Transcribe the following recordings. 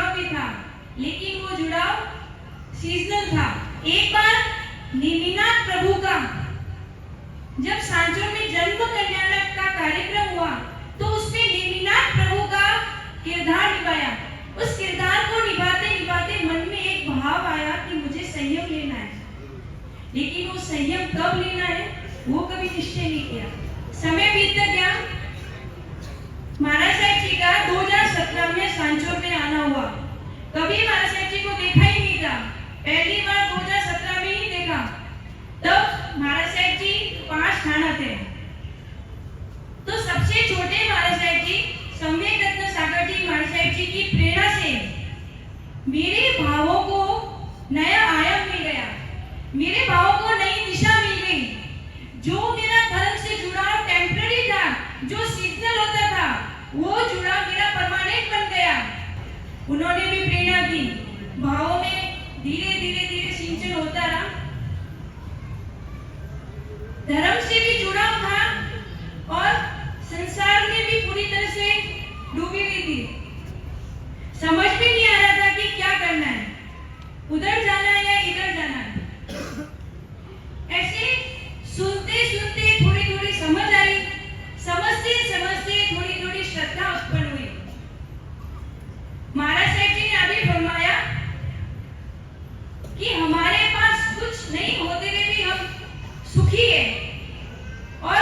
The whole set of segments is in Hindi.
जुड़ाव भी था, लेकिन वो जुड़ाव सीजनल था। एक बार नेमिनाथ प्रभु का जब सांचौर में जन्म कल्याण का कार्यक्रम हुआ तो उसमें नेमिनाथ प्रभु का किरदार निभाया। उस किरदार को निभाते निभाते मन में एक भाव आया कि मुझे संयम लेना है, लेकिन वो संयम कब लेना है वो कभी निश्चय नहीं किया। समय बीतता गया। महाराज साहब जी का 2017 में सांचौर में आना हुआ। कभी महाराज साहब जी को देखा ही नहीं था, पहली बार 2017 में ही देखा। तब महाराज साहब जी 5 थाना थे। तो सबसे छोटे महाराज साहब जी सम्यक रत्न सागर जी महाराज साहब जी की प्रेरणा से मेरे भावों को नया आयाम मिल गया, मेरे भावों को नई दिशा मिल गई। जो मेरा धर्म से जुड़ाव टेम्पररी था, जो सीजनल होता था, वो जुड़ाव मेरा परमानेंट बन गया। उन्होंने भी प्रेरणा दी, भावों में धीरे धीरे धीरे सिंचन होता रहा। धर्म से भी जुड़ाव था और संसार में भी पूरी तरह से डूबी हुई थी। समझ भी नहीं आ रहा था कि क्या करना है, उधर जाना है या इधर जाना है। ऐसे सुनते सुनते थोड़ी थोड़ी समझ आई, समझते समझते थोड़ी थोड़ी श्रद्धा उत्पन्न हुई। महाराज साहब जी ने अभी फरमाया कि हमारे पास कुछ नहीं होते हुए भी हम सुखी है, और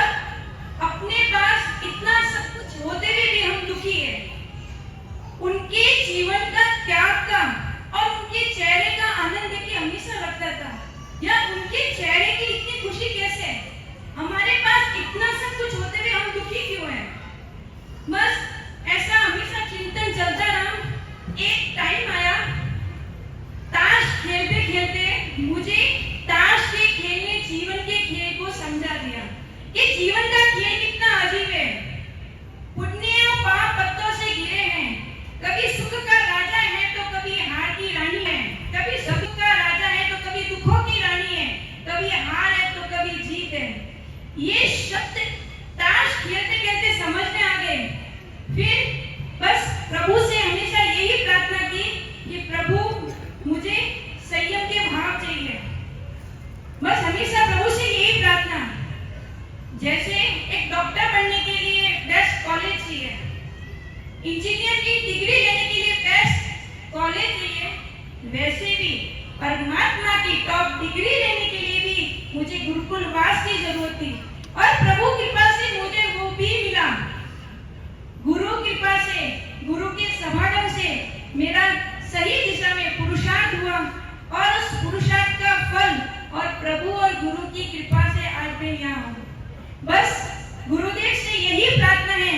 अपने पास इतना सब कुछ होते हुए भी हम दुखी है। उनके जीवन का त्याग का और उनके चेहरे का आनंद देखिए हमेशा लगता था, या उनके चेहरे की इतनी खुशी कैसे है। हमारे पास इतना सब कुछ होते हुए हम दुखी क्यों हैं। बस ऐसा हमेशा चिंतन चलता रहा। एक टाइम आया, ताश खेलते खेलते मुझे ताश के खेलने जीवन के खेल को समझा दिया कि जीवन का खेल कितना अजीब है। पुण्य और पाप पत्तों से घिरे हैं। कभी सुख का राजा है तो कभी हार की रानी है, कभी सुख का राजा है तो कभी दुखों की रानी है, कभी हार है तो कभी जीत है। ये शब्द ताश खेलते खेलते समझ में आ गए। फिर बस प्रभु से हमेशा यही प्रार्थना की कि प्रभु मुझे संयम के भाव चाहिए। बस हमेशा प्रभु से यही प्रार्थना। जैसे एक डॉक्टर बनने के लिए बेस्ट कॉलेज चाहिए, इंजीनियर की डिग्री लेने के लिए बेस्ट कॉलेज चाहिए, वैसे भी परमात्मा की टॉप डिग्री लेने के लिए भी मुझे गुरुकुल वास की जरूरत थी, और प्रभु कृपा से मुझे वो भी मिला। गुरु कृपा से, गुरु के समागम से मेरा सही दिशा में पुरुषार्थ हुआ, और उस पुरुषार्थ का फल और प्रभु और गुरु की कृपा से आज मैं यहाँ हूँ। बस गुरुदेव से यही प्रार्थना है